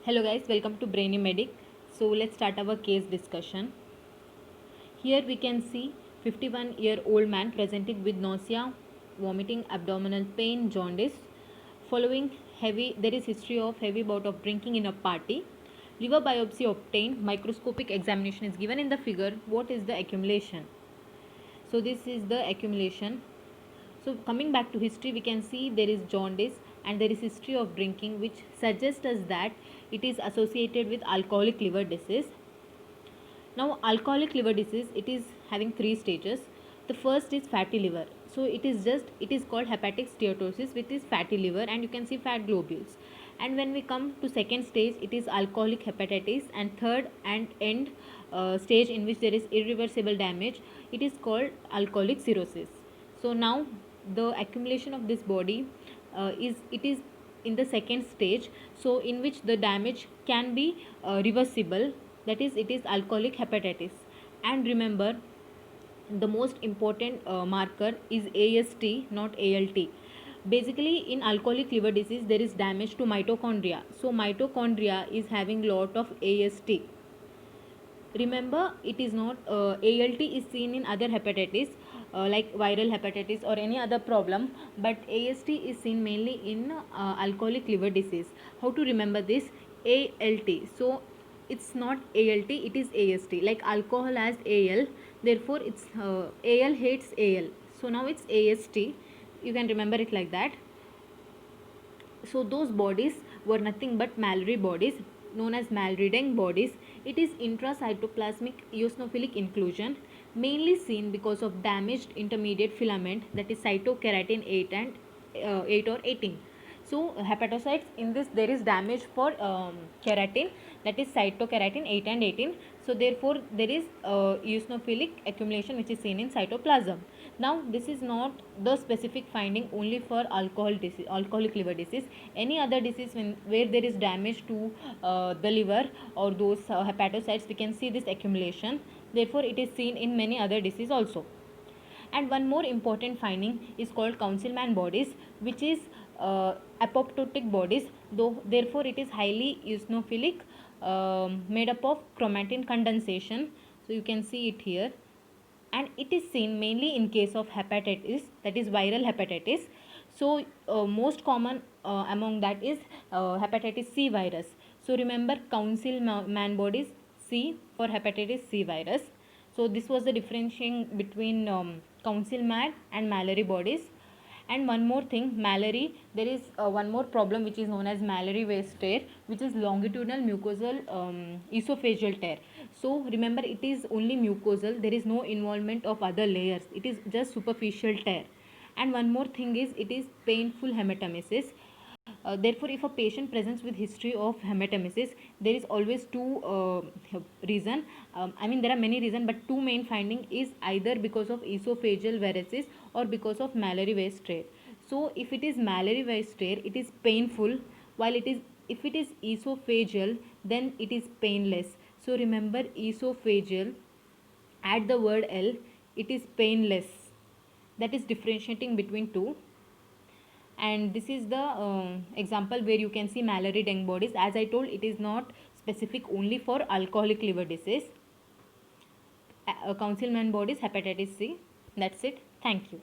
Hello guys, welcome to Brainy Medic. So let's start our case discussion. Here we can see 51-year-old man presenting with nausea, vomiting, abdominal pain, jaundice. Following there is history of heavy bout of drinking in a party. Liver biopsy obtained, microscopic examination is given in the figure. What is the accumulation? So this is the accumulation. So coming back to history, we can see there is jaundice and there is history of drinking, which suggests us that it is associated with alcoholic liver disease. Now alcoholic liver disease, it is having three stages. The first is fatty liver. So it is called hepatic steatosis, which is fatty liver, and you can see fat globules. And when we come to second stage, it is alcoholic hepatitis, and third and end stage in which there is irreversible damage, it is called alcoholic cirrhosis. So now the accumulation of this body is in the second stage, so in which the damage can be reversible, that is it is alcoholic hepatitis. And remember, the most important marker is AST, not ALT. Basically in alcoholic liver disease there is damage to mitochondria, so mitochondria is having lot of AST. Remember, it is not ALT is seen in other hepatitis like viral hepatitis or any other problem, but AST is seen mainly in alcoholic liver disease. How to remember this? ALT. So it's not ALT, it is AST. Like alcohol has AL, therefore it's AL hates AL. So now it's AST. You can remember it like that. So those bodies were nothing but Mallory bodies, known as Mallory-Denk bodies. It is intracytoplasmic eosinophilic inclusion, mainly seen because of damaged intermediate filament, that is cytokeratin 8 and 8 or 18. So hepatocytes, in this there is damage for keratin, that is cytokeratin 8 and 18. So therefore there is eosinophilic accumulation which is seen in cytoplasm. Now this is not the specific finding only for alcoholic liver disease. Any other disease where there is damage to the liver or those hepatocytes, we can see this accumulation. Therefore it is seen in many other diseases also. And one more important finding is called Councilman bodies, which is apoptotic bodies, though therefore it is highly eosinophilic, made up of chromatin condensation. So you can see it here, and it is seen mainly in case of hepatitis, that is viral hepatitis. So most common among that is hepatitis C virus. So remember, Councilman bodies, C for hepatitis C virus. So this was the differentiating between Councilman and Mallory bodies. And one more thing, Mallory, there is one more problem which is known as Mallory waist tear, which is longitudinal mucosal esophageal tear. So remember, it is only mucosal, there is no involvement of other layers, it is just superficial tear. And one more thing is, it is painful hematemesis. Therefore, if a patient presents with history of hematemesis, there is always two reason. There are many reasons, but two main finding is either because of esophageal varices or because of Mallory waist tear. So, if it is Mallory waist tear, it is painful, while if it is esophageal, then it is painless. So, remember, esophageal, add the word L, it is painless. That is differentiating between two. And this is the example where you can see Mallory-Denk bodies. As I told, it is not specific only for alcoholic liver disease. Councilman bodies, hepatitis C. That's it. Thank you.